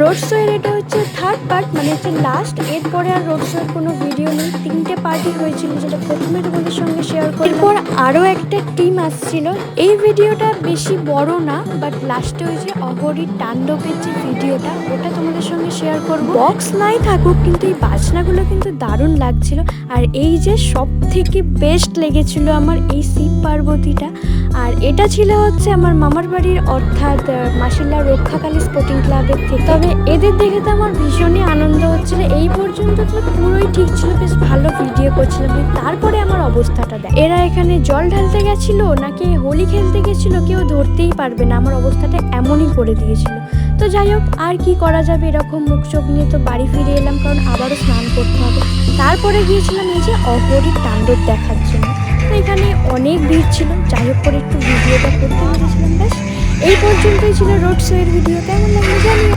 Road show এর এটা হচ্ছে থার্ড পার্ট, মানে হচ্ছে লাস্ট। এরপরে আর রোড শো এর কোনো ভিডিও নেই। 3টে পার্টি হয়েছিল, যেটা প্রথমে তোমাদের সঙ্গে শেয়ার করলাম। এরপর আরও একটা টিম আসছিল। এই ভিডিওটা বেশি বড় না, বাট লাস্টে হয়েছে অঘরীর তাণ্ডবের যে ভিডিওটা, ওটা তোমাদের সঙ্গে শেয়ার করব। বক্স নাই থাকুক, কিন্তু এই বাজনাগুলো কিন্তু দারুণ লাগছিল। আর এই যে সব থেকে বেস্ট লেগেছিল আমার এই শিব পার্বতীটা। আর এটা ছিল হচ্ছে আমার মামার বাড়ির, অর্থাৎ মাসিল্লা রক্ষাকালী স্পোর্টিং ক্লাবের থেকে। তবে এদের দেখে তো আমার ভীষণই আনন্দ হচ্ছিল। এই পর্যন্ত তো পুরোই ঠিক ছিল, বেশ ভালো ভিডিও করছিলাম। তারপরে আমার অবস্থাটা দেখ, এরা এখানে জল ঢালতে গেছিল নাকি হোলি খেলতে গেছিল কেউ ধরতেই পারবে না। আমার অবস্থাটা এমনই করে দিয়েছিল। তো যাই হোক, আর কি করা যাবে, এরকম মুখ চোখ নিয়ে তো বাড়ি ফিরে এলাম, কারণ আবারও স্নান করতে হবে। তারপরে গিয়েছিলাম এই যে অঘরীর তাণ্ডব দেখার জন্য। তো এখানে অনেক ভিড় ছিল। যাই হোক করে একটু ভিডিওটা করতে পেরেছিলাম। ব্যাস এই পর্যন্তই ছিল রোড শো এর ভিডিও। কেমন লাগলো জানিও।